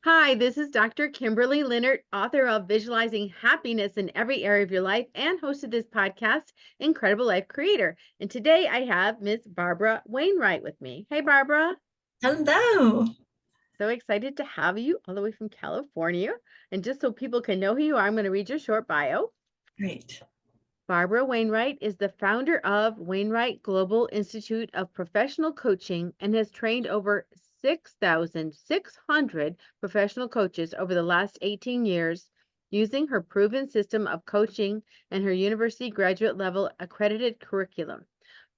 Hi, this is Dr. Kimberley Linert, author of Visualizing Happiness in Every Area of Your Life and host of this podcast, Incredible Life Creator. And today I have Miss Barbara Wainwright with me. Hey, Barbara. Hello. So excited to have you all the way from California. And just so people can know who you are, I'm going to read your short bio. Great. Barbara Wainwright is the founder of Wainwright Global Institute of Professional Coaching and has trained over 6,600 professional coaches over the last 18 years using her proven system of coaching and her university graduate level accredited curriculum.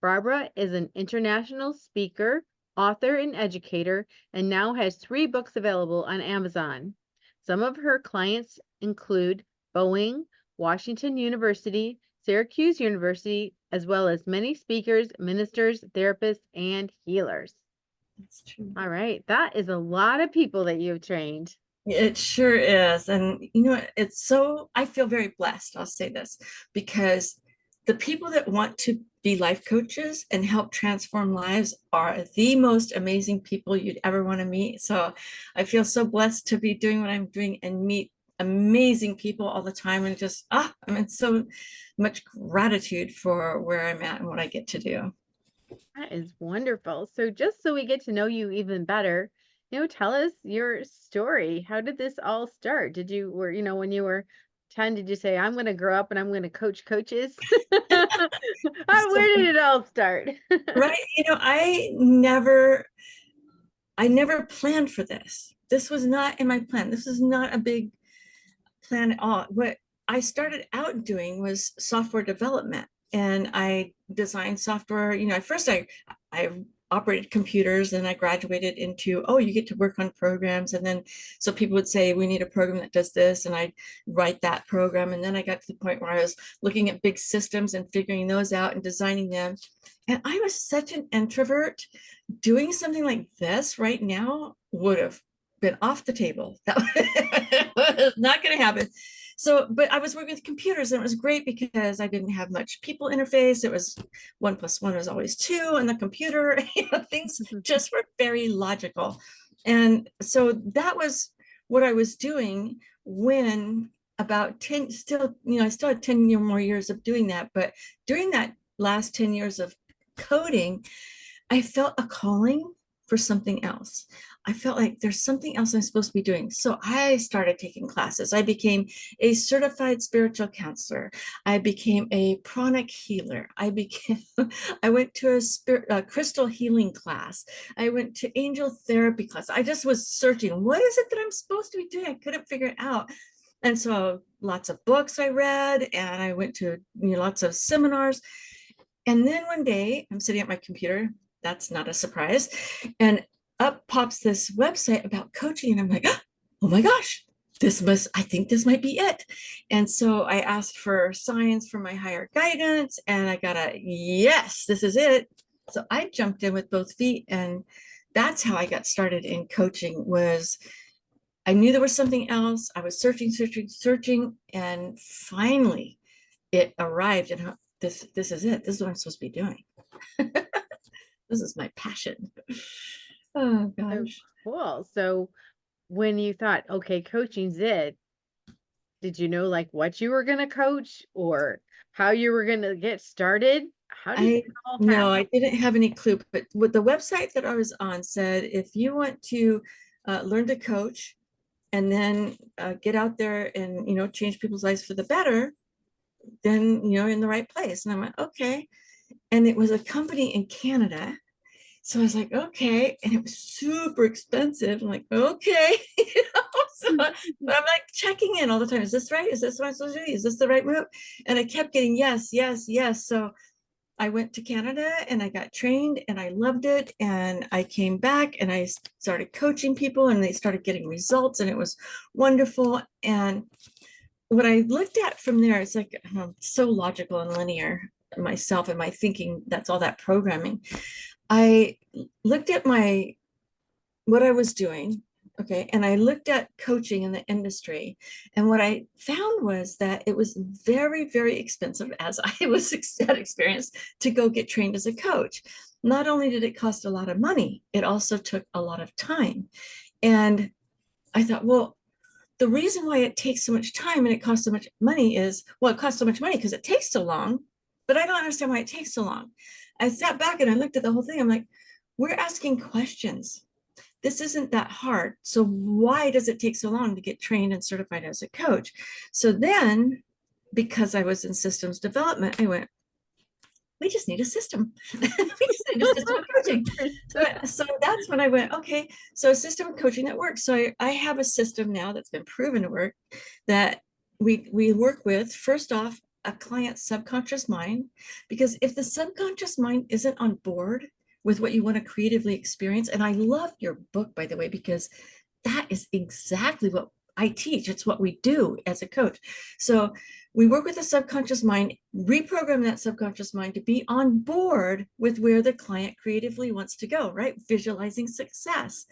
Barbara is an international speaker, author, and educator, and now has 3 books available on Amazon. Some of her clients include Boeing, Washington University, Syracuse University, as well as many speakers, ministers, therapists, and healers. That's true. All right, that is a lot of people that you've trained. It sure is. And you know, I feel very blessed, I'll say this, because the people that want to be life coaches and help transform lives are the most amazing people you'd ever want to meet. So I feel so blessed to be doing what I'm doing and meet amazing people all the time and just, I'm in so much gratitude for where I'm at and what I get to do. That is wonderful. So, just so we get to know you even better, tell us your story. How did this all start? When you were 10, did you say, I'm going to grow up and I'm going to coach coaches? So, Where did it all start? right, I never planned for this. This was not in my plan. This is not a big plan at all. What I started out doing was software development, and I designed software. At first I operated computers, and I graduated into, oh, you get to work on programs. And then so people would say, we need a program that does this, and I'd write that program. And then I got to the point where I was looking at big systems and figuring those out and designing them. And I was such an introvert. Doing something like this right now would have been off the table. That was not going to happen. So, but I was working with computers, and it was great because I didn't have much people interface. It was 1 + 1 was always 2 on the computer. Things just were very logical. And so that was what I was doing when about 10, still, I still had 10 more years of doing that. But during that last 10 years of coding, I felt a calling for something else. I felt like there's something else I'm supposed to be doing. So I started taking classes. I became a certified spiritual counselor. I became a pranic healer. I went to a crystal healing class. I went to angel therapy class. I just was searching, what is it that I'm supposed to be doing? I couldn't figure it out. And so lots of books I read, and I went to lots of seminars. And then one day I'm sitting at my computer. That's not a surprise. And up pops this website about coaching. And I'm like, oh my gosh, I think this might be it. And so I asked for signs from my higher guidance, and I got a yes, this is it. So I jumped in with both feet. And that's how I got started in coaching. Was I knew there was something else. I was searching, searching, searching. And finally it arrived. And this is it. This is what I'm supposed to be doing. This is my passion. Oh So gosh. cool. So, when you thought, okay, coaching's it, did you know like what you were going to coach or how you were going to get started? How did I that all No, happen? I didn't have any clue, but what the website that I was on said, if you want to learn to coach and then get out there and change people's lives for the better, then you're in the right place. And I'm like, okay. And it was a company in Canada. So I was like, okay. And it was super expensive. I'm like, okay. So I'm like checking in all the time. Is this right? Is this what I'm supposed to do? Is this the right move? And I kept getting yes, yes, yes. So I went to Canada and I got trained and I loved it. And I came back and I started coaching people, and they started getting results, and it was wonderful. And what I looked at from there, it's like I'm so logical and linear myself and my thinking. That's all that programming. I looked at what I was doing, okay, and I looked at coaching in the industry, and what I found was that it was very, very expensive, as I had experienced, to go get trained as a coach. Not only did it cost a lot of money, it also took a lot of time. And I thought, well, the reason why it takes so much time and it costs so much money is, well, it costs so much money because it takes so long, but I don't understand why it takes so long. I sat back and I looked at the whole thing. I'm like, we're asking questions. This isn't that hard. So why does it take so long to get trained and certified as a coach? So then, because I was in systems development, I went, we just need a system. We just need a system of coaching. So that's when I went, okay, so a system of coaching that works. So I have a system now that's been proven to work, that we work with, first off, a client's subconscious mind, because if the subconscious mind isn't on board with what you want to creatively experience, and I love your book, by the way, because that is exactly what I teach. It's what we do as a coach. So we work with the subconscious mind, reprogram that subconscious mind to be on board with where the client creatively wants to go, right? Visualizing success.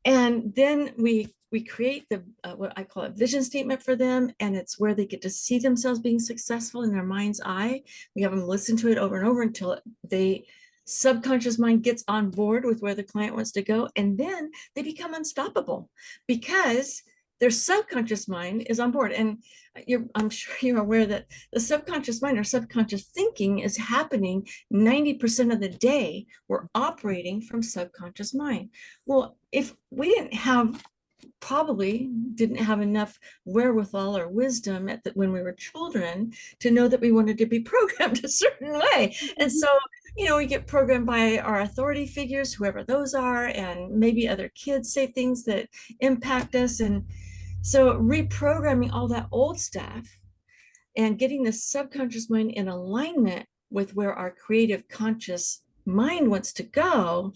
And then we create the what I call a vision statement for them, and it's where they get to see themselves being successful in their mind's eye. We have them listen to it over and over until they subconscious mind gets on board with where the client wants to go, and then they become unstoppable because their subconscious mind is on board. And I'm sure you're aware that the subconscious mind or subconscious thinking is happening 90% of the day. We're operating from subconscious mind. Well, if we probably didn't have enough wherewithal or wisdom when we were children to know that we wanted to be programmed a certain way. And so, we get programmed by our authority figures, whoever those are, and maybe other kids say things that impact us. And so reprogramming all that old stuff and getting the subconscious mind in alignment with where our creative conscious mind wants to go,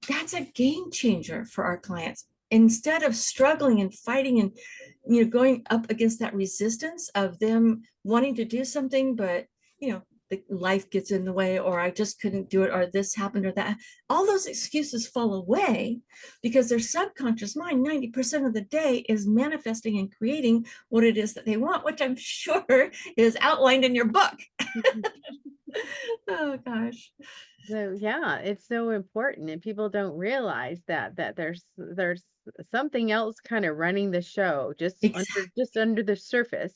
that's a game changer for our clients. Instead of struggling and fighting and going up against that resistance of them wanting to do something, but the life gets in the way, or I just couldn't do it, or this happened, or that, all those excuses fall away because their subconscious mind 90% of the day is manifesting and creating what it is that they want, which I'm sure is outlined in your book. Oh gosh. So yeah, it's so important, and people don't realize that there's something else kind of running the show Exactly. just under the surface.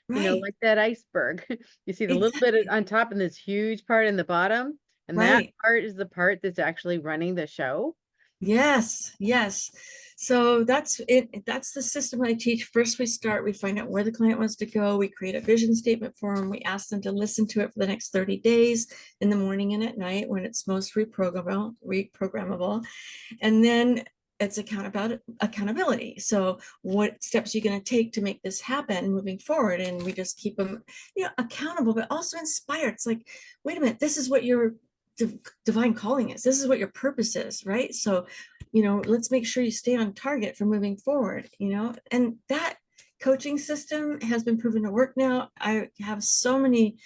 Right. Like that iceberg. You see the little bit Exactly. on top and this huge part in the bottom, and that Right. part is the part that's actually running the show. Yes, yes. So that's it. That's the system I teach. First, we start, we find out where the client wants to go. We create a vision statement for them. We ask them to listen to it for the next 30 days in the morning and at night when it's most reprogrammable. And then it's accountability. So what steps are you going to take to make this happen moving forward? And we just keep them, accountable, but also inspired. It's like, wait a minute, this is what your divine calling is. This is what your purpose is, right? So, let's make sure you stay on target for moving forward, and that coaching system has been proven to work now. I have so many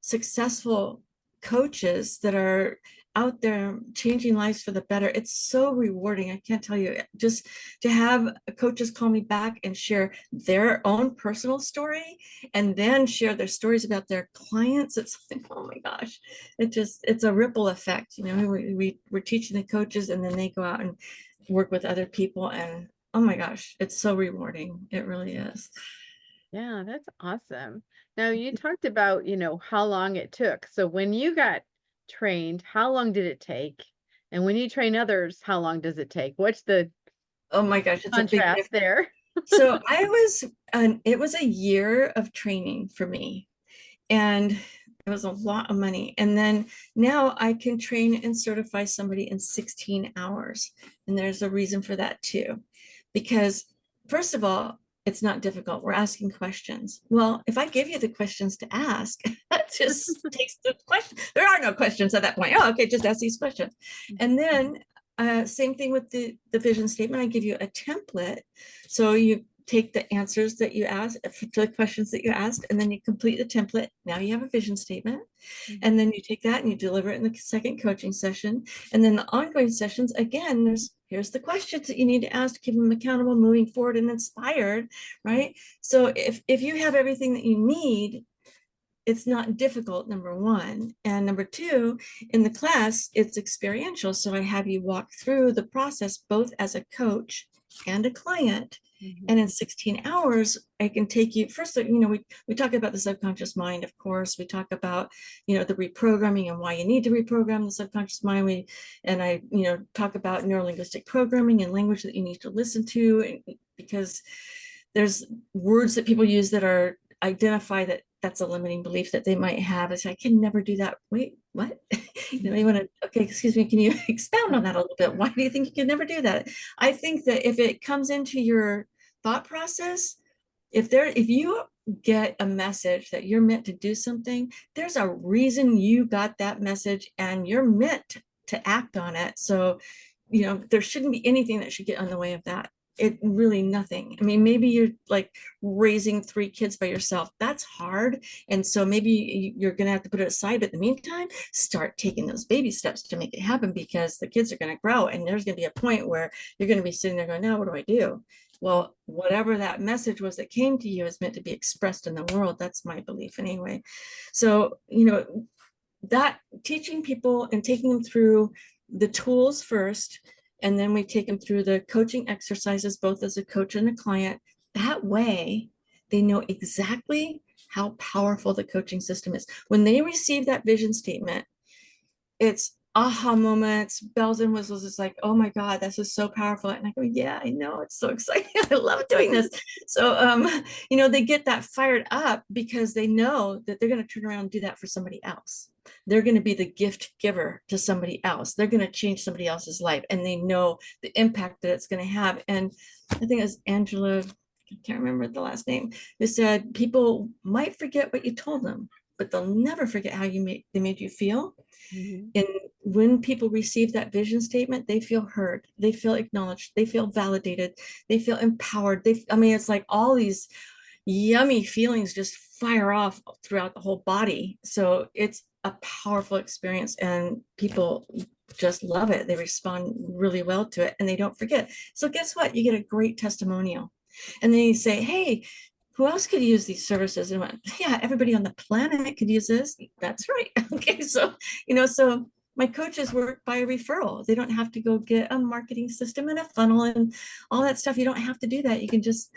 successful coaches that are out there changing lives for the better. It's so rewarding. I can't tell you, just to have coaches call me back and share their own personal story and then share their stories about their clients. It's like, oh my gosh, it's a ripple effect. We're teaching the coaches and then they go out and work with other people, and oh my gosh, it's so rewarding. It really is. Yeah, that's awesome. Now you talked about, how long it took. So when you got trained, how long did it take? And when you train others, how long does it take? What's the Oh my gosh, it's a big contrast difference. there? So it was a year of training for me, and it was a lot of money. And then now I can train and certify somebody in 16 hours. And there's a reason for that too, because first of all, it's not difficult. We're asking questions. Well, if I give you the questions to ask, that just takes the question. There are no questions at that point. Oh, okay, just ask these questions. And then same thing with the vision statement. I give you a template. So you take the answers that you asked to the questions that you asked, and then you complete the template. Now you have a vision statement. And then you take that and you deliver it in the second coaching session. And then the ongoing sessions, again, here's the questions that you need to ask to keep them accountable, moving forward and inspired, right? So if you have everything that you need, it's not difficult, number one. And number two, in the class, it's experiential. So I have you walk through the process both as a coach and a client. And Mhm. in 16 hours, I can take you first, we talk about the subconscious mind, of course. We talk about, the reprogramming and why you need to reprogram the subconscious mind. And I, talk about neurolinguistic programming and language that you need to listen to, because there's words that people use that are identify that that's a limiting belief that they might have. It's, I can never do that. Wait, what? You want to, okay, excuse me, can you expound on that a little bit? Why do you think you can never do that? I think that if it comes into your thought process, if you get a message that you're meant to do something, there's a reason you got that message and you're meant to act on it. So, there shouldn't be anything that should get in the way of that. It really nothing. I mean, maybe you're like raising 3 kids by yourself. That's hard. And so maybe you're going to have to put it aside. But in the meantime, start taking those baby steps to make it happen, because the kids are going to grow. And there's going to be a point where you're going to be sitting there going, now what do I do? Well, whatever that message was that came to you is meant to be expressed in the world. That's my belief anyway. So, that teaching people and taking them through the tools first, and then we take them through the coaching exercises, both as a coach and a client. That way, they know exactly how powerful the coaching system is. When they receive that vision statement, it's aha moments, bells and whistles. It's like, oh my God, this is so powerful. And I go, yeah, I know, it's so exciting. I love doing this. So, they get that fired up because they know that they're going to turn around and do that for somebody else. They're going to be the gift giver to somebody else. They're going to change somebody else's life, and they know the impact that it's going to have. And I think it was Angela, I can't remember the last name, who said people might forget what you told them, but they'll never forget how they made you feel. Mhm. And when people receive that vision statement, they feel heard, they feel acknowledged, they feel validated, they feel empowered. It's like all these yummy feelings just fire off throughout the whole body. So it's a powerful experience, and people just love it. They respond really well to it, and they don't forget. So guess what? You get a great testimonial. And then you say, hey, who else could use these services? And went, yeah, everybody on the planet could use this. That's right. Okay. So, so my coaches work by referral. They don't have to go get a marketing system and a funnel and all that stuff. You don't have to do that. You can just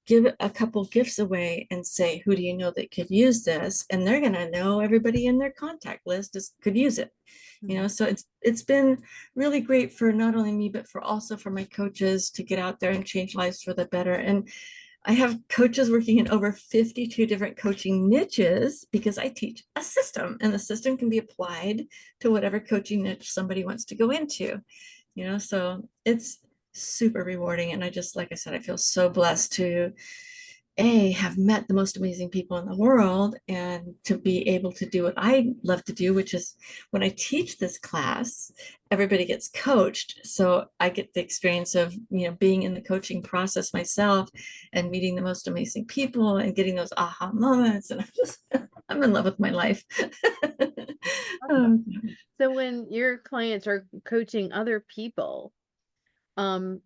give a couple gifts away and say, who do you know that could use this? And they're going to know everybody in their contact list could use it. So it's been really great for not only me, but also for my coaches to get out there and change lives for the better. And I have coaches working in over 52 different coaching niches, because I teach a system, and the system can be applied to whatever coaching niche somebody wants to go into. So it's super rewarding. And I just, like I said, I feel so blessed to have met the most amazing people in the world, and to be able to do what I love to do, which is when I teach this class, everybody gets coached. So I get the experience of, being in the coaching process myself and meeting the most amazing people and getting those aha moments. And I'm in love with my life. Awesome. So when your clients are coaching other people, um,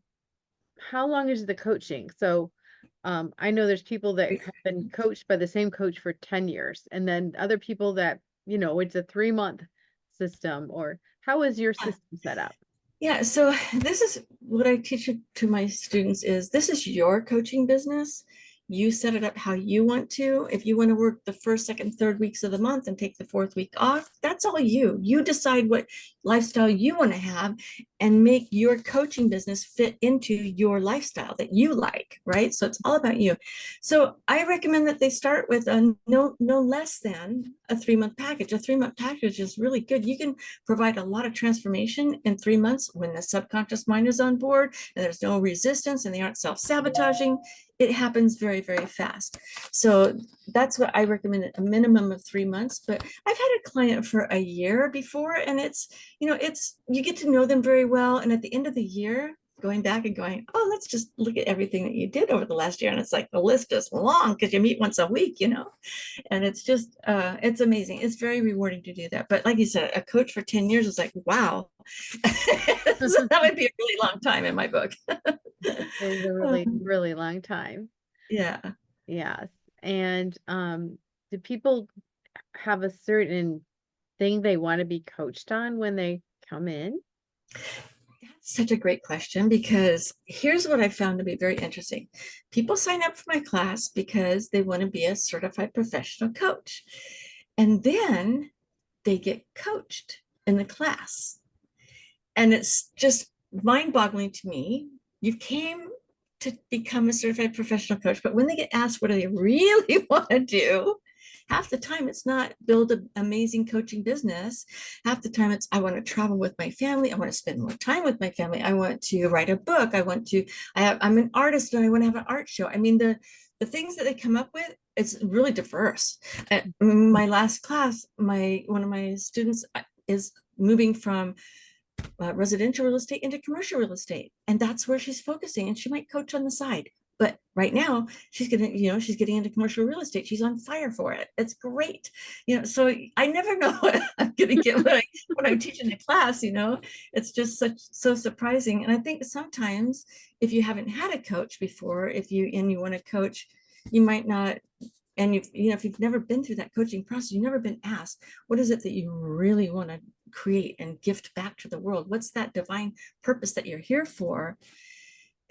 how long is the coaching? So I know there's people that have been coached by the same coach for 10 years, and then other people that, it's a 3-month system. Or how is your system set up? Yeah, so this is what I teach to my students is, this is your coaching business. You set it up how you want to. If you want to work the first, second, third weeks of the month and take the fourth week off, that's all you. You decide what lifestyle you want to have and make your coaching business fit into your lifestyle that you like, right? So it's all about you. So I recommend that they start with a no less than a 3-month package. A 3-month package is really good. You can provide a lot of transformation in 3 months when the subconscious mind is on board and there's no resistance and they aren't self-sabotaging. It happens very, very fast. So that's what I recommend, a minimum of 3 months. But I've had a client for a year before, and it's you get to know them very well. And at the end of the year, going back and going, oh, let's just look at everything that you did over the last year. And it's like the list is long because you meet once a week, and it's just it's amazing. It's very rewarding to do that. But like you said, a coach for 10 years is like, wow. So that would be a really long time in my book. It's a really, really long time. Yeah. Yes. And do people have a certain thing they want to be coached on when they come in? such a great question, because here's what I found to be very interesting. People sign up for my class because they want to be a certified professional coach. And then they get coached in the class. And it's just mind-boggling to me. You came to become a certified professional coach, but when they get asked what do they really want to do, half the time it's not build an amazing coaching business. Half the time it's I want to travel with my family. I want to spend more time with my family. I want to write a book. I'm an artist and I want to have an art show. I mean, the things that they come up with, it's really diverse. My last class, one of my students is moving from residential real estate into commercial real estate. And that's where she's focusing. And she might coach on the side. But right now she's getting into commercial real estate. She's on fire for it. It's great. So I never know what I'm gonna get when I'm teaching the class, it's just so surprising. And I think sometimes if you haven't had a coach before, if you want to coach, you might not. And if you've never been through that coaching process, you've never been asked, what is it that you really want to create and gift back to the world? What's that divine purpose that you're here for?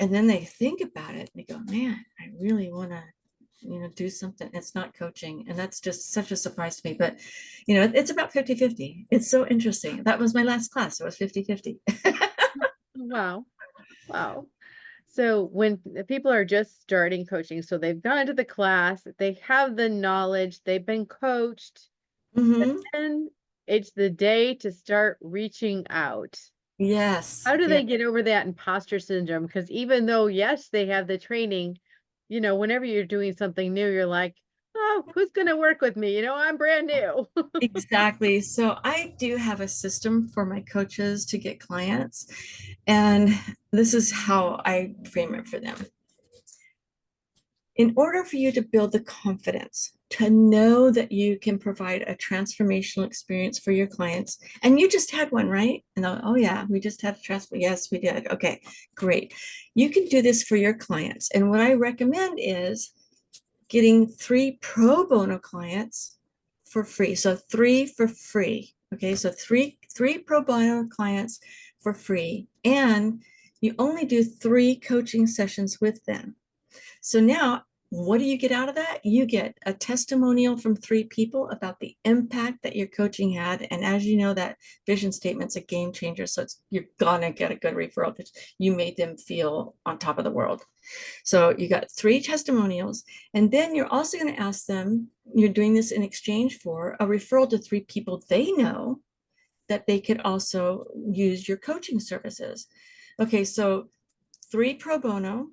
And then they think about it and they go, man, I really want to, do something. It's not coaching. And that's just such a surprise to me. But, it's about 50-50. It's so interesting. That was my last class. It was 50-50. Wow. Wow. So when the people are just starting coaching, so they've gone to the class, they have the knowledge, they've been coached, Mm-hmm. and it's the day to start reaching out. Yes. How do Yeah. they get over that imposter syndrome? Because even though, yes, they have the training, whenever you're doing something new, you're like, oh, who's going to work with me? I'm brand new. Exactly. So I do have a system for my coaches to get clients. And this is how I frame it for them. In order for you to build the confidence to know that you can provide a transformational experience for your clients, and you just had one, right? And oh yeah, we just had a transfer. Yes, we did. Okay, great. You can do this for your clients. And what I recommend is getting 3 pro bono clients for free. So 3 for free. Okay, so three pro bono clients for free. And you only do 3 coaching sessions with them. So now, what do you get out of that? You get a testimonial from 3 people about the impact that your coaching had. And as you know, that vision statement's a game changer. So you're gonna get a good referral because you made them feel on top of the world. So you got 3 testimonials. And then you're also going to ask them, you're doing this in exchange for a referral to 3 people they know that they could also use your coaching services. Okay, so 3 pro bono,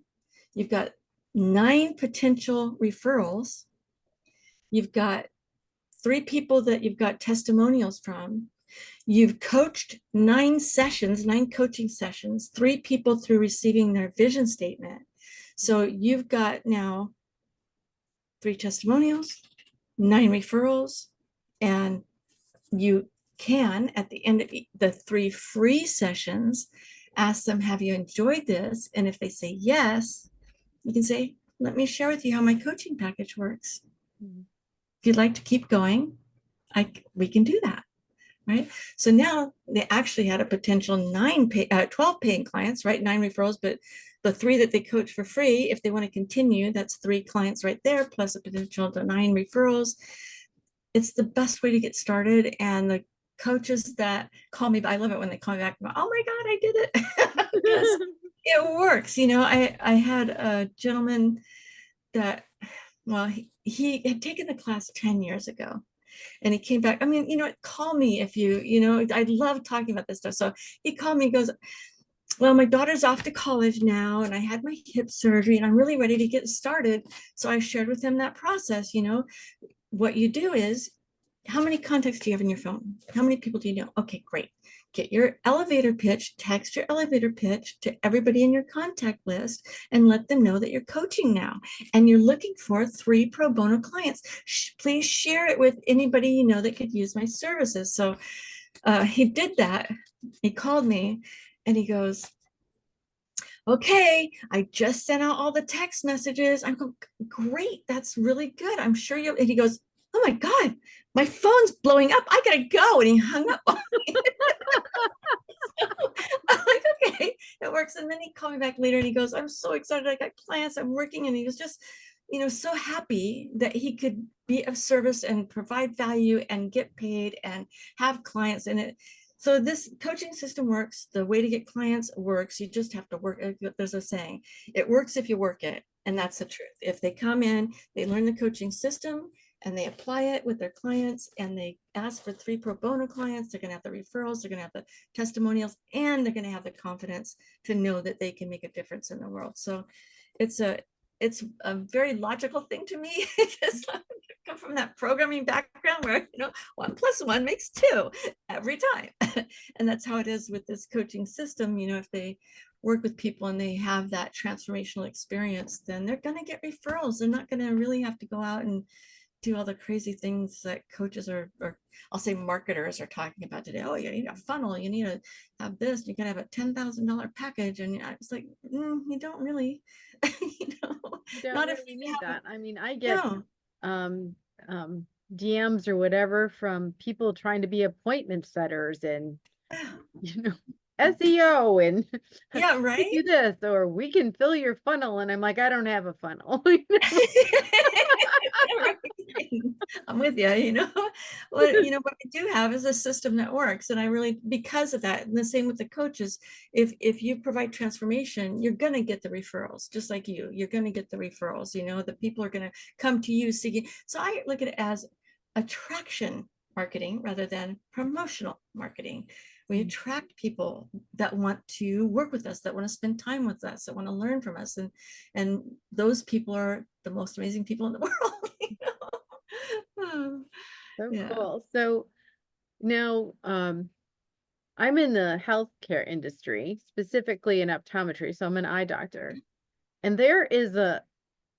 you've got 9 potential referrals. You've got 3 people that you've got testimonials from. You've coached 9 coaching sessions, 3 people through receiving their vision statement. So you've got now 3 testimonials, 9 referrals, and you can, at the end of the 3 free sessions, ask them, have you enjoyed this? And if they say yes, you can say, let me share with you how my coaching package works. If you'd like to keep going, we can do that, right? So now they actually had a potential 12 paying clients, right? 9 referrals, but the 3 that they coach for free, if they want to continue, that's 3 clients right there, plus a potential to 9 referrals. It's the best way to get started. And the coaches that call me, I love it when they call me back, oh my God, I did it. Because it works. I had a gentleman that, well, he had taken the class 10 years ago. And he came back. I mean, call me if I love talking about this stuff. So he called me, he goes, well, my daughter's off to college now, and I had my hip surgery, and I'm really ready to get started. So I shared with him that process. What you do is, how many contacts do you have in your phone? How many people do you know? Okay, great. Get your elevator pitch, text your elevator pitch to everybody in your contact list and let them know that you're coaching now and you're looking for 3 pro bono clients. Please share it with anybody you know that could use my services. So he did that. He called me and he goes, okay, I just sent out all the text messages. I'm going, great, that's really good. I'm sure you. And he goes, oh my God, my phone's blowing up. I gotta go. And he hung up on me. I'm like, okay, it works. And then he called me back later and he goes, I'm so excited. I got clients, I'm working. And he was just, so happy that he could be of service and provide value and get paid and have clients in it. So this coaching system works. The way to get clients works. You just have to work. There's a saying, it works if you work it. And that's the truth. If they come in, they learn the coaching system and they apply it with their clients and they ask for 3 pro bono clients, they're going to have the referrals, they're going to have the testimonials, and they're going to have the confidence to know that they can make a difference in the world. So it's a very logical thing to me because I come from that programming background where 1 + 1 makes 2 every time. And that's how it is with this coaching system. If they work with people and they have that transformational experience, then they're going to get referrals. They're not going to really have to go out and do all the crazy things that coaches or I'll say marketers are talking about today. Oh, you need a funnel, you need to have this, you can have a $10,000 package. And I was like, you don't really, You don't not if really you need have that. I mean, I get no. DMs or whatever from people trying to be appointment setters and SEO and Yeah, we right. do this or we can fill your funnel. And I'm like, I don't have a funnel. I'm with you. What we do have is a system that works. And I really, because of that, and the same with the coaches, if you provide transformation, you're going to get the referrals, just like you're going to get the referrals, the people are going to come to you seeking. So I look at it as attraction marketing rather than promotional marketing. We attract people that want to work with us, that want to spend time with us, that want to learn from us. And those people are the most amazing people in the world. So Yeah. cool. So now I'm in the healthcare industry, specifically in optometry. So I'm an eye doctor. And there is a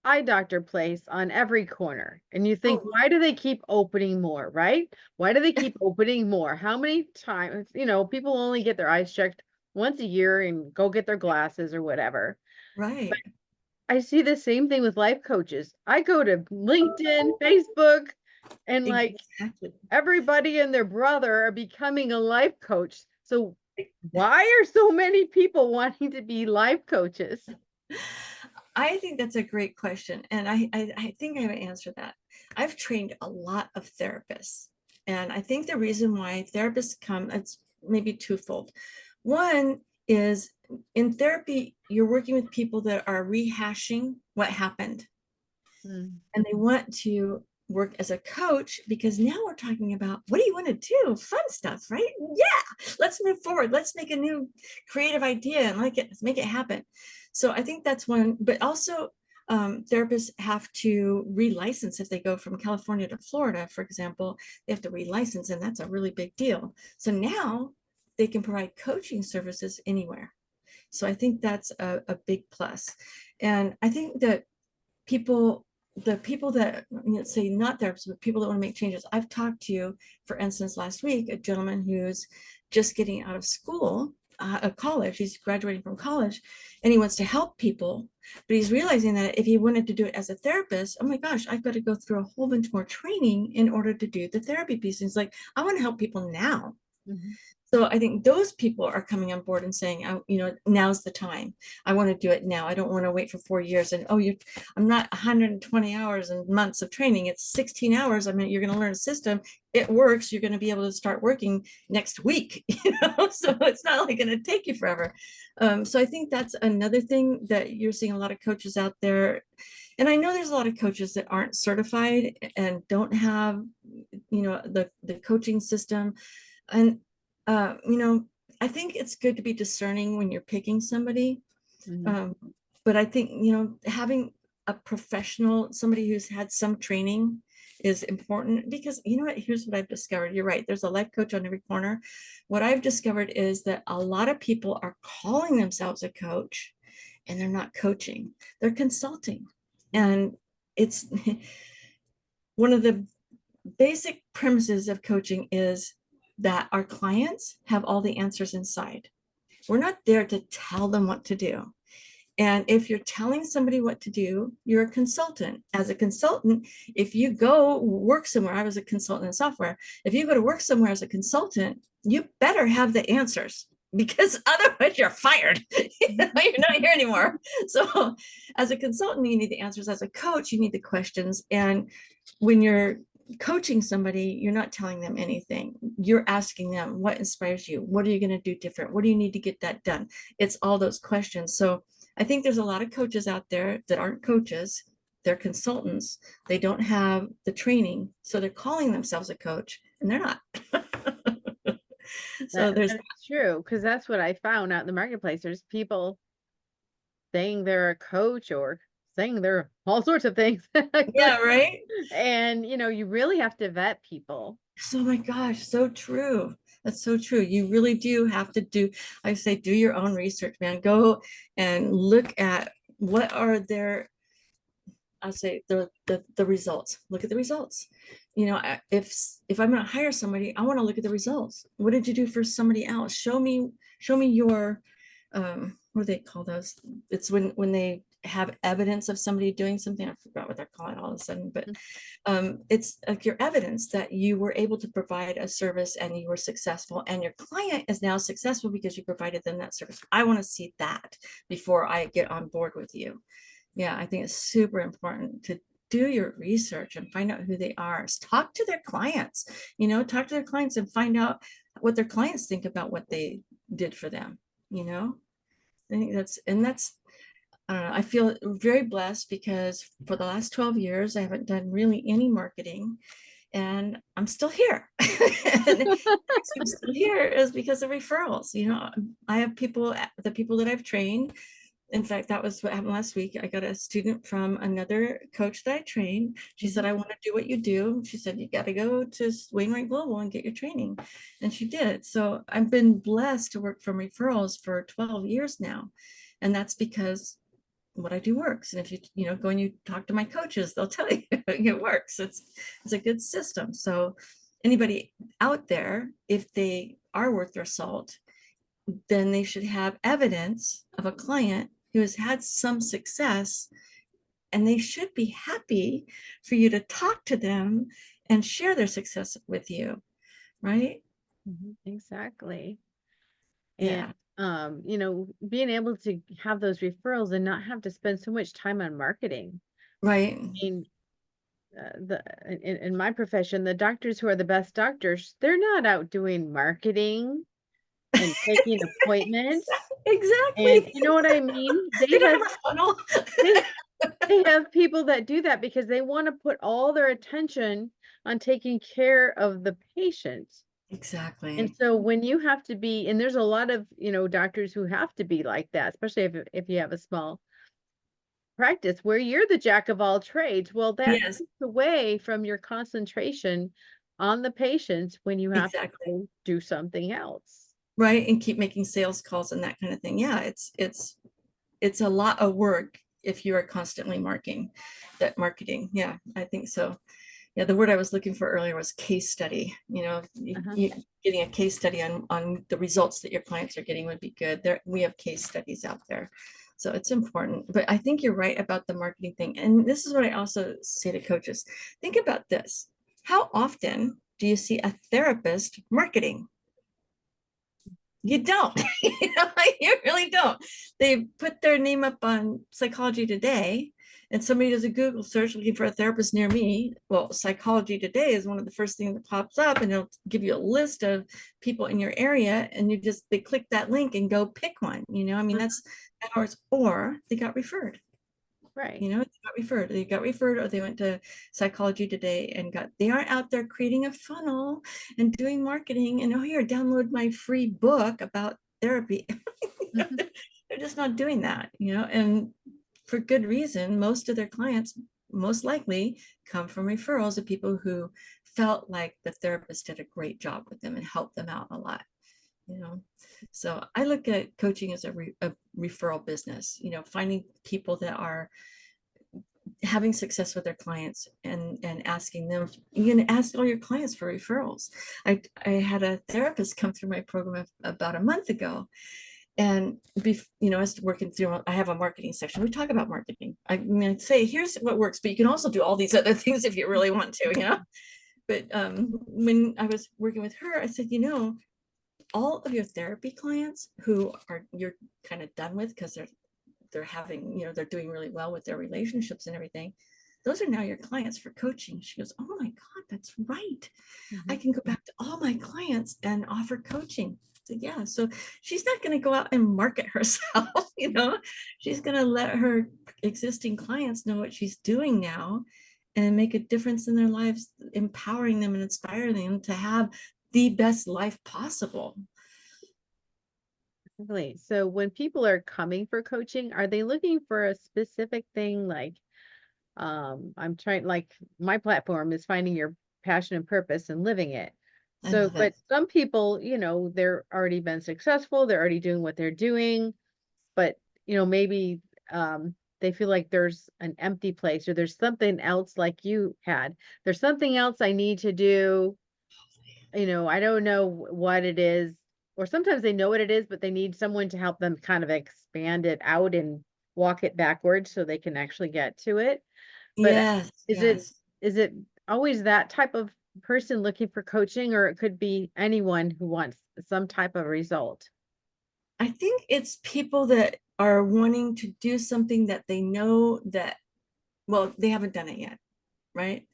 eye doctor place on every corner. And you think, Oh, why do they keep opening more, right? Why do they keep opening more? How many times, people only get their eyes checked once a year and go get their glasses or whatever. But right. I see the same thing with life coaches. I go to LinkedIn, Facebook, and like Exactly. everybody and their brother are becoming a life coach. So why are so many people wanting to be life coaches? I think that's a great question. And I think I have answered that. I've trained a lot of therapists. And I think the reason why therapists come, it's maybe twofold. One is in therapy, you're working with people that are rehashing what happened. Mm. And they want to work as a coach because now we're talking about what do you want to do? Fun stuff, right? Yeah, let's move forward. Let's make a new creative idea and let's make it happen. So I think that's one, but also therapists have to relicense if they go from California to Florida, for example, they have to relicense, and that's a really big deal. So now they can provide coaching services anywhere. So I think that's a big plus. And I think that the people that say not therapists, but people that want to make changes. I've talked to, for instance, last week, a gentleman who's just getting out of school, college. He's graduating from college and he wants to help people, but he's realizing that if he wanted to do it as a therapist, oh my gosh, I've got to go through a whole bunch more training in order to do the therapy piece. And he's like, I want to help people now. Mhm. So I think those people are coming on board and saying, now's the time. I want to do it now. I don't want to wait for 4 years. And I'm not 120 hours and months of training. It's 16 hours. I mean, you're going to learn a system. It works. You're going to be able to start working next week. So it's not like going to take you forever. So I think that's another thing that you're seeing a lot of coaches out there. And I know there's a lot of coaches that aren't certified and don't have, the coaching system. And I think it's good to be discerning when you're picking somebody. Mhm. But I think, having a professional, somebody who's had some training is important because here's what I've discovered. You're right. There's a life coach on every corner. What I've discovered is that a lot of people are calling themselves a coach and they're not coaching. They're consulting. And it's one of the basic premises of coaching is that our clients have all the answers inside. We're not there to tell them what to do. And if you're telling somebody what to do, you're a consultant. As a consultant, if you go work somewhere, I was a consultant in software. If you go to work somewhere as a consultant, you better have the answers because otherwise you're fired. You're not here anymore. So as a consultant, you need the answers. As a coach, you need the questions. And when you're coaching somebody, you're not telling them anything. You're asking them, what inspires you? What are you going to do different? What do you need to get that done? It's all those questions. So I think there's a lot of coaches out there that aren't coaches. They're consultants. They don't have the training. So they're calling themselves a coach and they're not. So there's That's true, because that's what I found out in the marketplace. There's people saying they're a coach or saying they're all sorts of things. yeah, right. And you really have to vet people. So my gosh, so true. That's so true. You really do have to do, I say, do your own research, man. Go and look at what are their, I'll say the results. Look at the results. If I'm going to hire somebody, I want to look at the results. What did you do for somebody else? Show me your what do they call those? It's when they have evidence of somebody doing something. I forgot what they're calling all of a sudden, but it's like your evidence that you were able to provide a service and you were successful, and your client is now successful because you provided them that service. I want to see that before I get on board with you. Yeah, I think it's super important to do your research and find out who they are. Talk to their clients, talk to their clients and find out what their clients think about what they did for them. I think that's, I don't know, I feel very blessed because for the last 12 years, I haven't done really any marketing and I'm still here. And I'm still here is because of referrals. I have the people that I've trained. In fact, that was what happened last week. I got a student from another coach that I trained. She said, I want to do what you do. She said, you got to go to Wainwright Global and get your training. And she did. So I've been blessed to work from referrals for 12 years now. And that's because what I do works. And if you go and you talk to my coaches, they'll tell you it works. It's a good system. So anybody out there, if they are worth their salt, then they should have evidence of a client who has had some success, and they should be happy for you to talk to them and share their success with you, right? Exactly. Yeah. And being able to have those referrals and not have to spend so much time on marketing. Right. I mean, in my profession, the doctors who are the best doctors, they're not out doing marketing and taking appointments. And Exactly. you know what I mean? They don't have a funnel. They, they have people that do that because they want to put all their attention on taking care of the patient. Exactly. And so when you have to be, and there's a lot of, doctors who have to be like that, especially if you have a small practice where you're the jack of all trades. Well, that Yes, takes away from your concentration on the patient when you have to exactly. go do something else. Right. And keep making sales calls and that kind of thing. Yeah, it's a lot of work if you are constantly marketing. Yeah, I think so. Yeah, the word I was looking for earlier was case study. Getting a case study on the results that your clients are getting would be good. We have case studies out there. So it's important. But I think you're right about the marketing thing. And this is what I also say to coaches. Think about this. How often do you see a therapist marketing? You don't. You really don't. They put their name up on Psychology Today, and somebody does a Google search looking for a therapist near me. Well, Psychology Today is one of the first things that pops up, and it'll give you a list of people in your area, and they click that link and go pick one. I mean, that's ours, or they got referred. Right. They got referred, or they went to Psychology Today and they aren't out there creating a funnel and doing marketing and, oh, here, download my free book about therapy. They're just not doing that, and for good reason. Most of their clients most likely come from referrals of people who felt like the therapist did a great job with them and helped them out a lot. So I look at coaching as a referral business, finding people that are having success with their clients and asking them. You can ask all your clients for referrals. I had a therapist come through my program about a month ago, and I was working through, I have a marketing section. We talk about marketing. I mean, I'd say, here's what works, but you can also do all these other things if you really want to, But when I was working with her, I said, all of your therapy clients who you're kind of done with because they're having, they're doing really well with their relationships and everything. Those are now your clients for coaching. She goes, oh my God, that's right. I can go back to all my clients and offer coaching. So yeah, so she's not going to go out and market herself, she's going to let her existing clients know what she's doing now and make a difference in their lives, empowering them and inspiring them to have the best life possible. Really. So when people are coming for coaching, are they looking for a specific thing? Like, I'm trying, like, my platform is finding your passion and purpose and living it. I So, love it. but some people, they're already been successful, they're already doing what they're doing, but, maybe, they feel like there's an empty place or there's something else like you had. There's something else I need to do. I don't know what it is, or sometimes they know what it is, but they need someone to help them kind of expand it out and walk it backwards so they can actually get to it. But Yes, is it yes. is it always that type of person looking for coaching, or it could be anyone who wants some type of result? I think it's people that are wanting to do something that they know that, well, they haven't done it yet, right?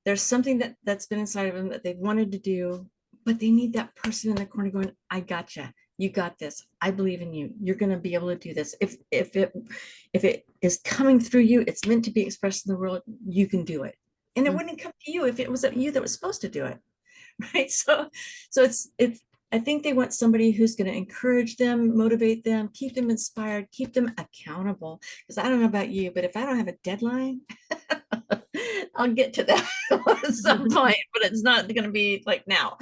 There's something that's been inside of them that they've wanted to do, but they need that person in the corner going, I gotcha. You got this. I believe in you. You're going to be able to do this. If it is coming through you, it's meant to be expressed in the world, you can do it. And it Mm. wouldn't come to you if it was you that was supposed to do it. Right. So it's I think they want somebody who's going to encourage them, motivate them, keep them inspired, keep them accountable. Because I don't know about you, but if I don't have a deadline, I'll get to that at some point, but it's not going to be like now,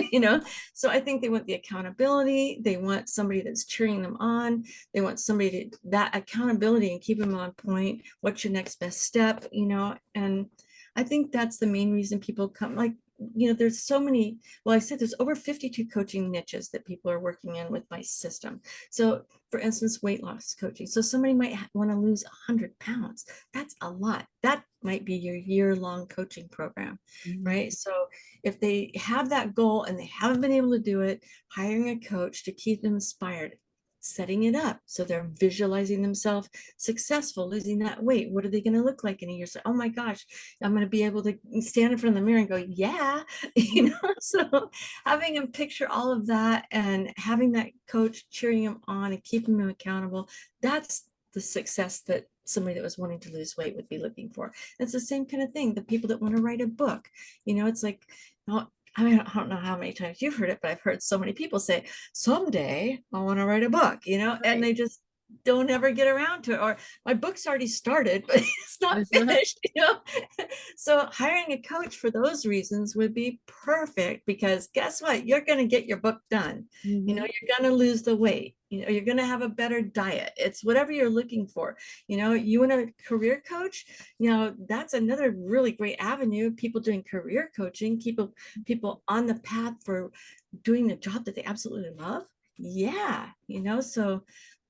you know? So I think they want the accountability. They want somebody that's cheering them on. They want somebody that accountability and keep them on point. What's your next best step, And I think that's the main reason people come. Like, there's so many, well, I said there's over 52 coaching niches that people are working in with my system. So for instance, weight loss coaching. So somebody might want to lose 100 pounds. That's a lot. That might be your year-long coaching program, right? So if they have that goal and they haven't been able to do it, hiring a coach to keep them inspired, setting it up so they're visualizing themselves successful, losing that weight. What are they going to look like in a year? So, oh my gosh, I'm going to be able to stand in front of the mirror and go, yeah, So having them picture all of that and having that coach cheering them on and keeping them accountable, that's the success that somebody that was wanting to lose weight would be looking for. It's the same kind of thing. The people that want to write a book, it's like, well, I mean, I don't know how many times you've heard it, but I've heard so many people say, someday I want to write a book, and Right. they just don't ever get around to it. Or my book's already started, but it's not finished, So hiring a coach for those reasons would be perfect, because guess what? You're going to get your book done. You're going to lose the weight. You're going to have a better diet. It's whatever you're looking for. You want a career coach, that's another really great avenue. People doing career coaching, people on the path for doing the job that they absolutely love. Yeah. So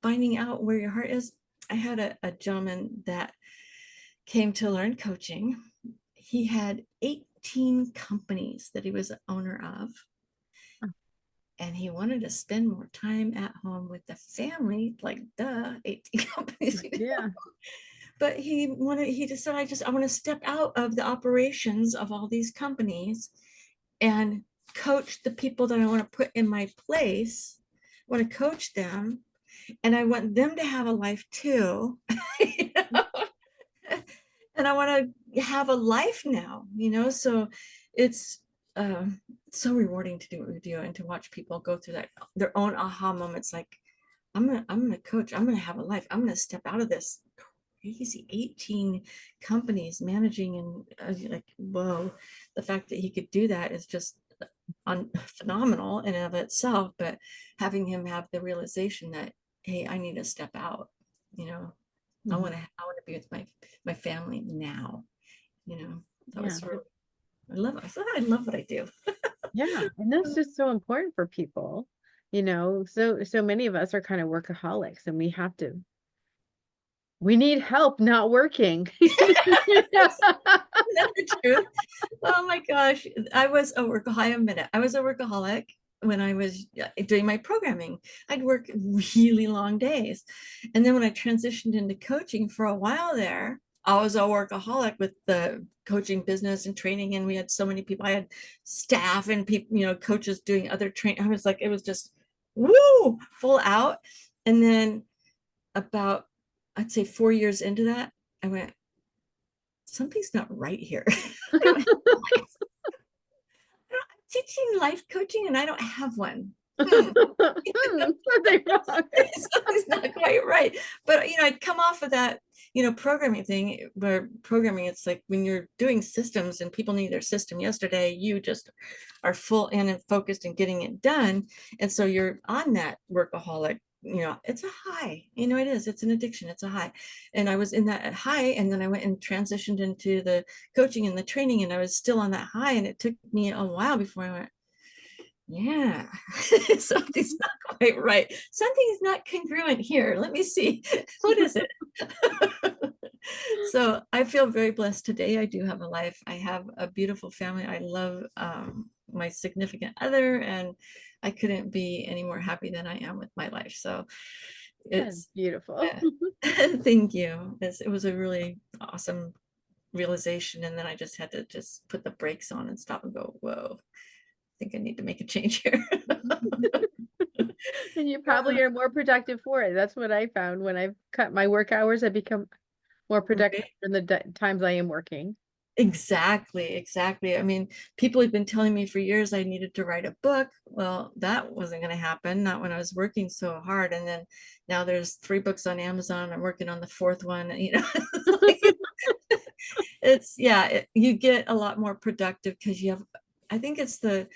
finding out where your heart is. I had a gentleman that came to learn coaching. He had 18 companies that he was the owner of, and he wanted to spend more time at home with the family, like 18 companies. Yeah. But he just said, I want to step out of the operations of all these companies and coach the people that I want to put in my place. I want to coach them, and I want them to have a life too. And I want to have a life now, so it's so rewarding to do what we do and to watch people go through their own aha moments. Like, I'm gonna coach, I'm gonna have a life, I'm gonna step out of this crazy 18 companies managing, and like, whoa, the fact that he could do that is just phenomenal in and of itself. But having him have the realization that, hey, I need to step out, I want to be with my family now. That Yeah. was really, I love what I do. Yeah. And that's just so important for people. So many of us are kind of workaholics, and we need help not working. That's the truth. Oh my gosh, I was a workaholic. I was a workaholic, when I was doing my programming. I'd work really long days. And then when I transitioned into coaching for a while there, I was a workaholic with the coaching business and training. And we had so many people. I had staff and people, coaches doing other training. I was like, it was just woo, full out. And then about, I'd say 4 years into that, I went, something's not right here. I don't have I'm teaching life coaching and I don't have one. Something wrong. Something's not quite right. But I'd come off of that, programming thing where programming, it's like when you're doing systems and people need their system yesterday, you just are full in and focused and getting it done. And so you're on that workaholic, it's a high, it is, it's an addiction, it's a high. And I was in that high, and then I went and transitioned into the coaching and the training, and I was still on that high. And it took me a while before I went, yeah, something's not quite right. Something is not congruent here. Let me see. What is it? So I feel very blessed today. I do have a life. I have a beautiful family. I love my significant other, and I couldn't be any more happy than I am with my life. So That's it's beautiful. thank you. It was a really awesome realization. And then I just had to just put the brakes on and stop and go, whoa, I think I need to make a change here. And you probably are more productive for it. That's what I found when I've cut my work hours. I become more productive Right? in the times I am working. Exactly. I mean, people have been telling me for years I needed to write a book. Well, that wasn't going to happen, not when I was working so hard. And then now there's 3 books on Amazon. I'm working on the 4th one. You get a lot more productive because you have, I think it's the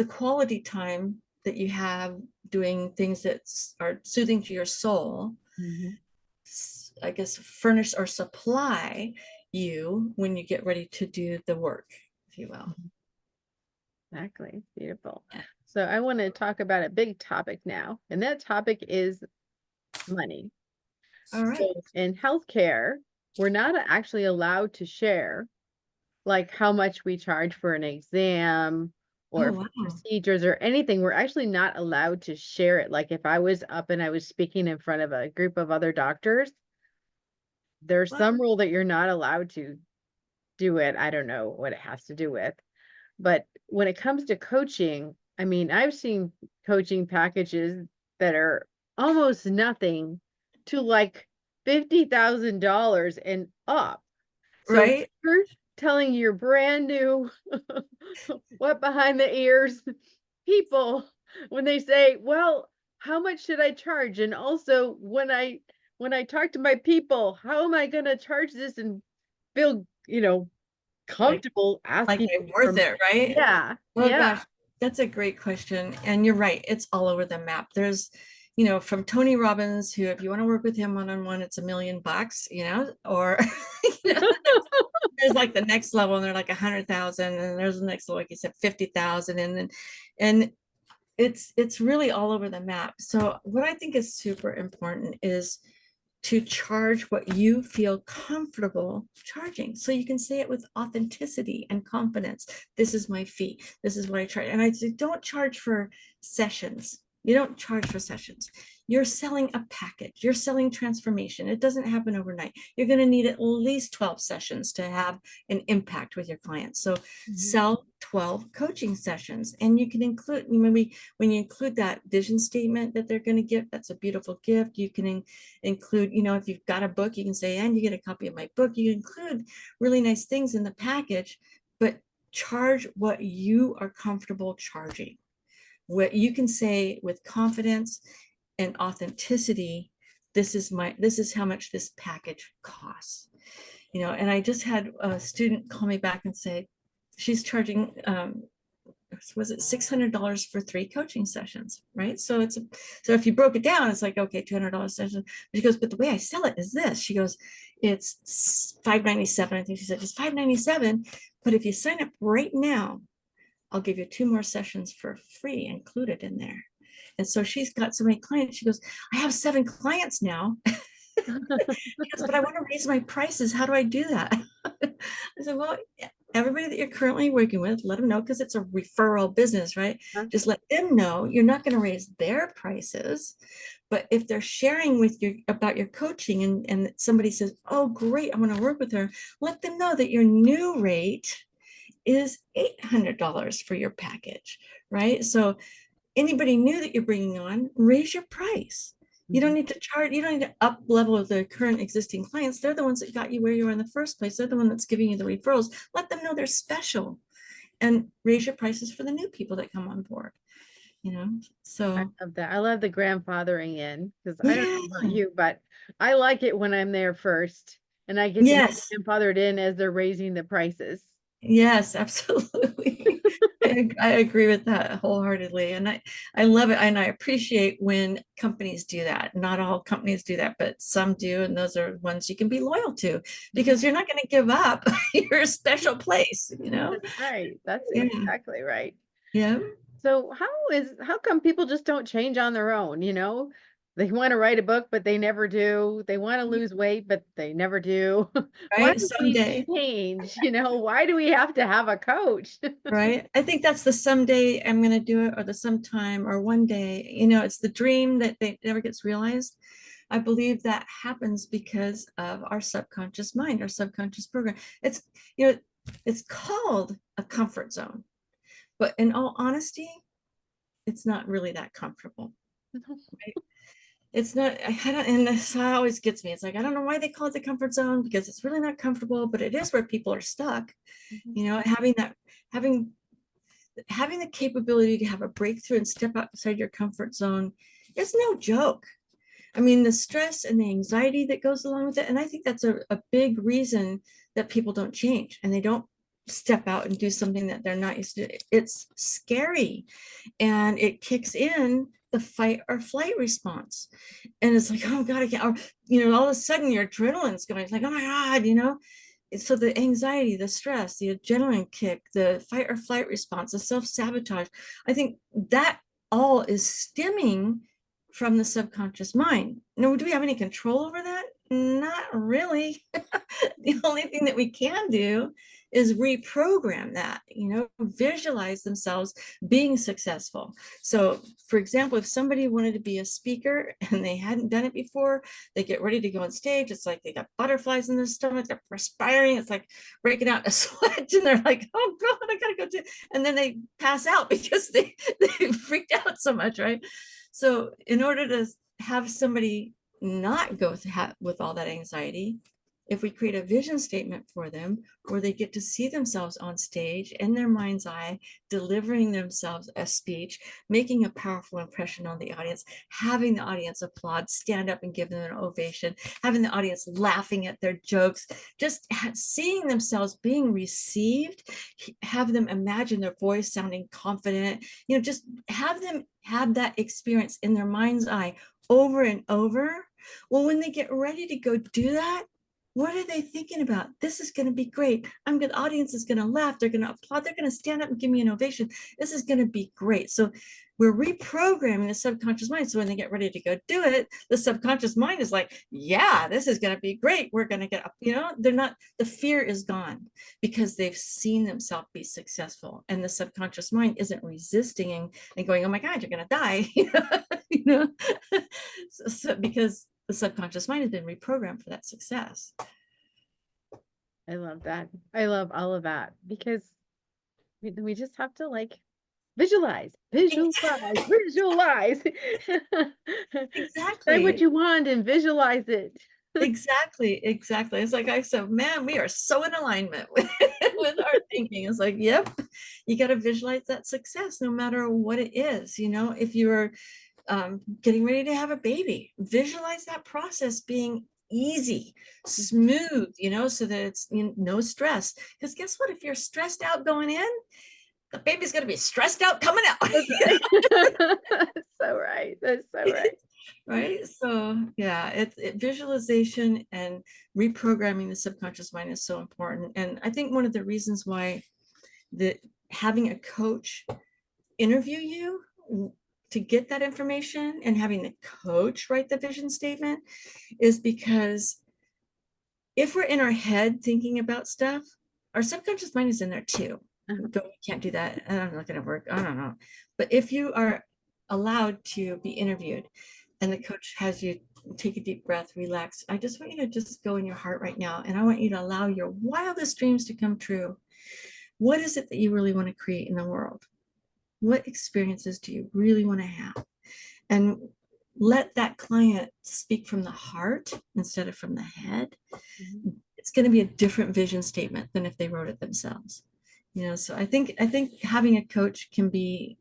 quality time that you have doing things that are soothing to your soul, Mhm. I guess, furnish or supply you when you get ready to do the work, if you will. Exactly. Beautiful. Yeah. So I want to talk about a big topic now, and that topic is money. All right. So in healthcare, we're not actually allowed to share like how much we charge for an exam Oh, or for wow. procedures or anything. We're actually not allowed to share it. Like if I was up and I was speaking in front of a group of other doctors, there's Wow. some rule that you're not allowed to do it. I don't know what it has to do with. But when it comes to coaching, I mean, I've seen coaching packages that are almost nothing to like $50,000 and up. So Right. you're telling your brand new what behind the ears people when they say, "Well, how much should I charge?" And also when I talk to my people, how am I going to charge this and feel, Like comfortable asking I'm worth for it, right? yeah, Oh yeah. gosh, that's a great question. And you're right, it's all over the map. There's, from Tony Robbins, who, if you want to work with him one-on-one, it's $1 million, or you know, there's like the next level, and they're like 100,000, and there's the next level, like you said, 50,000, and then and it's really all over the map. So what I think is super important is to charge what you feel comfortable charging. So you can say it with authenticity and confidence. This is my fee. This is what I charge. And I say, don't charge for sessions. You don't charge for sessions. You're selling a package. You're selling transformation. It doesn't happen overnight. You're going to need at least 12 sessions to have an impact with your clients. So Mhm. sell 12 coaching sessions, and you can include, maybe when you include that vision statement that they're going to get, that's a beautiful gift. You can include, if you've got a book, you can say, and you get a copy of my book. You include really nice things in the package, but charge what you are comfortable charging. What you can say with confidence and authenticity, this is how much this package costs. And I just had a student call me back and say she's charging was it $600 for 3 coaching sessions, right? So if you broke it down, it's like, okay, $200 session. She goes, but the way I sell it is this. She goes, it's $597. I think she said it's $597, but if you sign up right now, I'll give you 2 more sessions for free included in there. And so she's got so many clients. She goes, I have 7 clients now. She goes, but I want to raise my prices. How do I do that? I said, well, everybody that you're currently working with, let them know, because it's a referral business, right? Huh? Just let them know you're not going to raise their prices. But if they're sharing with you about your coaching and somebody says, oh, great, I want to work with her, let them know that your new rate is $800 for your package, right? So anybody new that you're bringing on, raise your price. You don't Mhm. need to charge, you don't need to up level the current existing clients. They're the ones that got you where you are in the first place. They're the one that's giving you the referrals. Let them know they're special and raise your prices for the new people that come on board, you know? I So love that. I love the grandfathering in because I don't yeah, know about you, but I like it when I'm there first and I get to be yes, grandfathered in as they're raising the prices. yes, absolutely. I agree with that wholeheartedly. And I love it. And I appreciate when companies do that. Not all companies do that, but some do. And those are ones you can be loyal to because you're not going to give up your special place, you know? That's right. That's Yeah. exactly right. Yeah. So how come people just don't change on their own, you know? They want to write a book, but they never do. They want to lose weight, but they never do. Why Right. do we need Someday. to change? You know, why do we have to have a coach? Right. I think that's the someday I'm going to do it or the sometime or one day, it's the dream that they never gets realized. I believe that happens because of our subconscious mind, our subconscious program. It's, you know, it's called a comfort zone, but in all honesty, it's not really that comfortable. Right? It's not, I don't, and this always gets me. It's like, I don't know why they call it the comfort zone because it's really not comfortable, but it is where people are stuck, Mhm. having that, having having the capability to have a breakthrough and step outside your comfort zone is no joke. I mean, the stress and the anxiety that goes along with it. And I think that's a big reason that people don't change and they don't step out and do something that they're not used to. It's scary and it kicks in the fight or flight response. And it's like, oh God, I can't, or, all of a sudden your adrenaline's going. It's like, oh my God, so the anxiety, the stress, the adrenaline kick, the fight or flight response, the self-sabotage, I think that all is stemming from the subconscious mind. Now, do we have any control over that? Not really. The only thing that we can do is reprogram that, visualize themselves being successful. So, for example, if somebody wanted to be a speaker and they hadn't done it before, they get ready to go on stage. It's like they got butterflies in their stomach, they're perspiring, it's like breaking out a sweat, and they're like, oh God, I gotta go do, and then they pass out because they freaked out so much, right? So, in order to have somebody not go with all that anxiety, if we create a vision statement for them where they get to see themselves on stage in their mind's eye, delivering themselves a speech, making a powerful impression on the audience, having the audience applaud, stand up and give them an ovation, having the audience laughing at their jokes, just seeing themselves being received, have them imagine their voice sounding confident, just have them have that experience in their mind's eye over and over. Well, when they get ready to go do that, what are they thinking about? This is going to be great. I'm good. The audience is going to laugh. They're going to applaud. They're going to stand up and give me an ovation. This is going to be great. So we're reprogramming the subconscious mind. So when they get ready to go do it, the subconscious mind is like, yeah, this is going to be great. We're going to get up, they're not, the fear is gone because they've seen themselves be successful. And the subconscious mind isn't resisting and going, oh my God, you're going to die. you know, so because the subconscious mind has been reprogrammed for that success. I love that. I love all of that because we just have to like visualize, visualize, visualize. Say what Exactly. you want and visualize it. Exactly. It's like I said, man, we are so in alignment with our thinking. It's like, yep, you got to visualize that success no matter what it is. If you're getting ready to have a baby, visualize that process being easy, smooth, so that it's no stress. Because guess what? If you're stressed out going in, the baby's going to be stressed out coming out. That's right. That's so right. That's so right. Right. So yeah, visualization and reprogramming the subconscious mind is so important. And I think one of the reasons why that having a coach interview you to get that information and having the coach write the vision statement is because if we're in our head thinking about stuff, our subconscious mind is in there too. Uh-huh. Go, you can't do that. I'm not going to work. I don't know. But if you are allowed to be interviewed and the coach has you take a deep breath, relax, I just want you to just go in your heart right now. And I want you to allow your wildest dreams to come true. What is it that you really want to create in the world? What experiences do you really want to have? And let that client speak from the heart instead of from the head. Mhm. It's going to be a different vision statement than if they wrote it themselves. So I think having a coach can be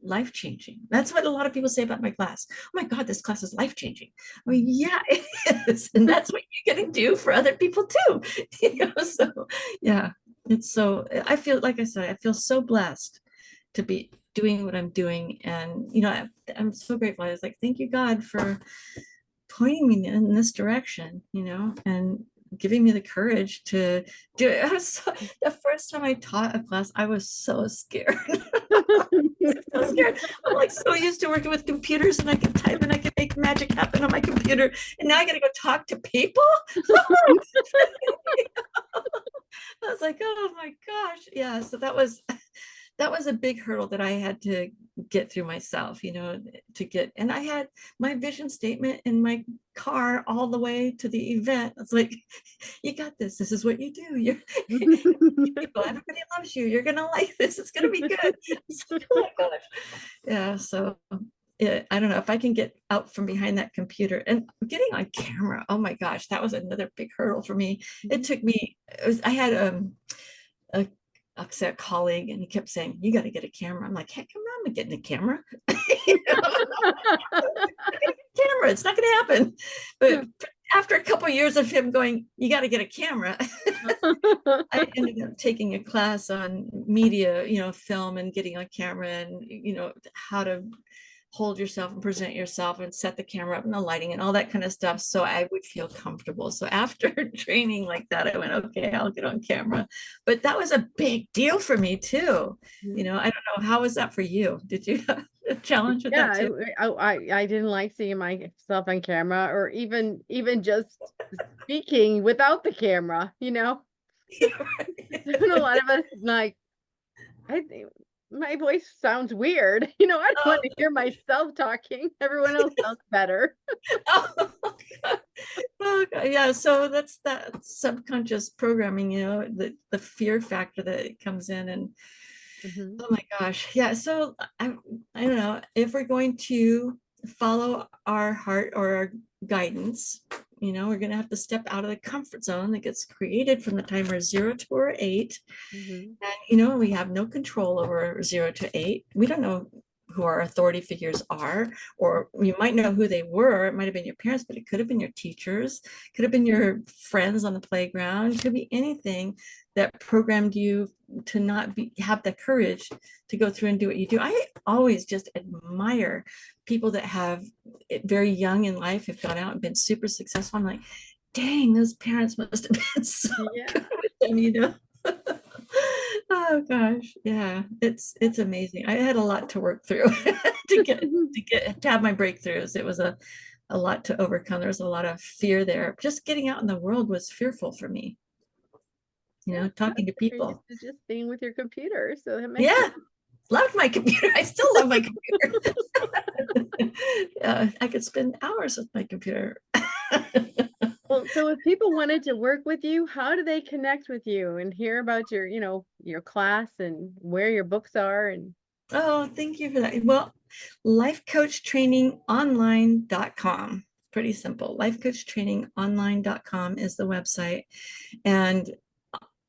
life changing. That's what a lot of people say about my class. Oh my God, this class is life changing. I mean, yeah, it is. And that's what you're going to do for other people too. So yeah, it's so, I feel, like I said, I feel so blessed to be doing what I'm doing. And, I'm so grateful. I was like, thank you, God, for pointing me in this direction, and giving me the courage to do it. The first time I taught a class, I was so scared. So scared. I'm like so used to working with computers and I can type and I can make magic happen on my computer. And now I got to go talk to people. I was like, oh my gosh. Yeah. So that was a big hurdle that I had to get through myself, to get, and I had my vision statement in my car all the way to the event. It's like, you got this. This is what you do. People, everybody loves you. You're going to like this. It's going to be good. It's like, oh my gosh. Yeah. So yeah, I don't know if I can get out from behind that computer and getting on camera. Oh my gosh, that was another big hurdle for me. It took me, I had a a colleague and he kept saying, you got to get a camera. I'm like, heck, I'm not getting a camera. Camera, it's not going to happen. But after a couple of years of him going, you got to get a camera, I ended up taking a class on media, film and getting on camera and, how to hold yourself and present yourself and set the camera up and the lighting and all that kind of stuff. So I would feel comfortable. So after training like that, I went, okay, I'll get on camera. But that was a big deal for me too. I don't know. How was that for you? Did you have a challenge with that Yeah, too? I didn't like seeing myself on camera or even just speaking without the camera, And a lot of us like, I think my voice sounds weird. I don't want to hear myself talking. Everyone else sounds better. Oh, God. Oh, God. Yeah, so that's that subconscious programming, the fear factor that comes in. And Mhm. oh my gosh. Yeah. So I don't know if we're going to follow our heart or our guidance, we're going to have to step out of the comfort zone that gets created from the timer 0 to 8. Mhm. And, we have no control over 0 to 8. We don't know who our authority figures are, or you might know who they were. It might have been your parents, but it could have been your teachers, could have been your friends on the playground, it could be anything that programmed you to not have the courage to go through and do what you do. I always just admire people that have very young in life have gone out and been super successful. I'm like, dang, those parents must have been so Yeah. good with them. Oh gosh, yeah, it's amazing. I had a lot to work through to have my breakthroughs. It was a lot to overcome. There was a lot of fear there. Just getting out in the world was fearful for me, Yeah, talking to you're used people. to just being with your computer, so that makes Yeah, loved my computer. I still love my computer. Yeah, I could spend hours with my computer. Well, so if people wanted to work with you, how do they connect with you and hear about your class and where your books are and Oh, thank you for that. Well, lifecoachtrainingonline.com. Pretty simple. Lifecoachtrainingonline.com is the website. And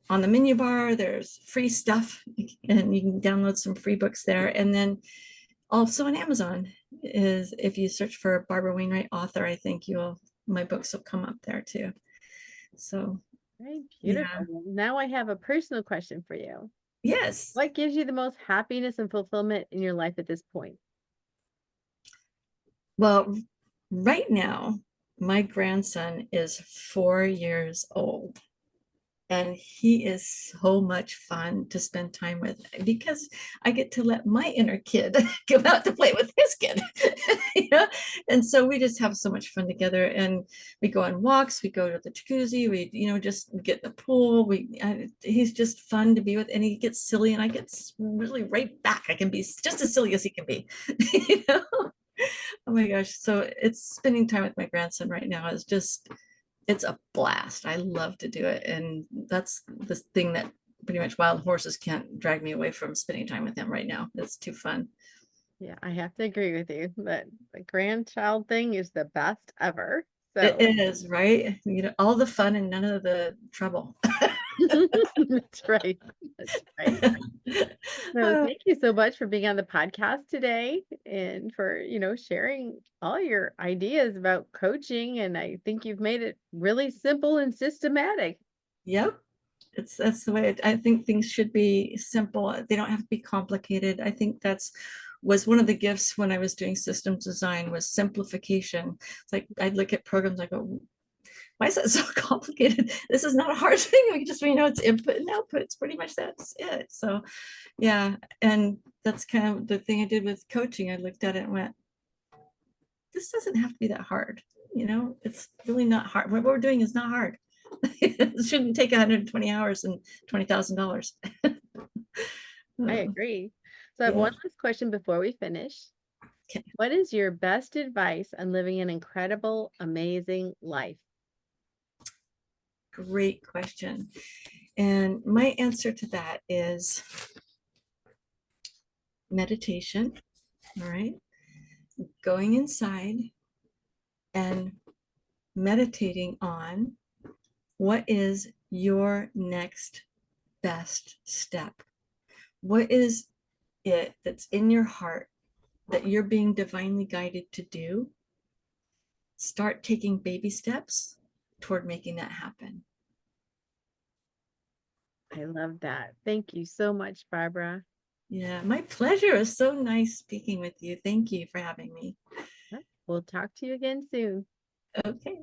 on the menu bar, there's free stuff and you can download some free books there. And then also on Amazon is if you search for Barbara Wainwright author, I think my books will come up there too. So Right, yeah, beautiful. Well, now I have a personal question for you. yes. What gives you the most happiness and fulfillment in your life at this point? Well, right now, my grandson is 4 years old. And he is so much fun to spend time with because I get to let my inner kid go out to play with his kid. You know? And so we just have so much fun together, and we go on walks, we go to the jacuzzi, we, just get in the pool. He's just fun to be with, and he gets silly and I get really right back. I can be just as silly as he can be. You know? Oh my gosh. So it's spending time with my grandson right now is just, it's a blast. I love to do it. And that's the thing that pretty much wild horses can't drag me away from spending time with him right now. It's too fun. Yeah, I have to agree with you that the grandchild thing is the best ever. It So is, right? All the fun and none of the trouble. that's right. That's right. So Uh, thank you so much for being on the podcast today and for, sharing all your ideas about coaching. And I think you've made it really simple and systematic. yep. That's the way I think things should be simple. They don't have to be complicated. I think that's was one of the gifts when I was doing systems design was simplification. It's like I'd look at programs, I go, why is that so complicated? This is not a hard thing. We just, it's input and output. It's pretty much that's it. So yeah. And that's kind of the thing I did with coaching. I looked at it and went, this doesn't have to be that hard. It's really not hard. What we're doing is not hard. It shouldn't take 120 hours and $20,000. I agree. So I have Yeah. one last question before we finish. Okay. What is your best advice on living an incredible, amazing life? Great question. And my answer to that is meditation. All right. Going inside and meditating on what is your next best step. What is it that's in your heart that you're being divinely guided to do? Start taking baby steps toward making that happen. I love that. Thank you so much, Barbara. Yeah, my pleasure. It was so nice speaking with you. Thank you for having me. We'll talk to you again soon. Okay.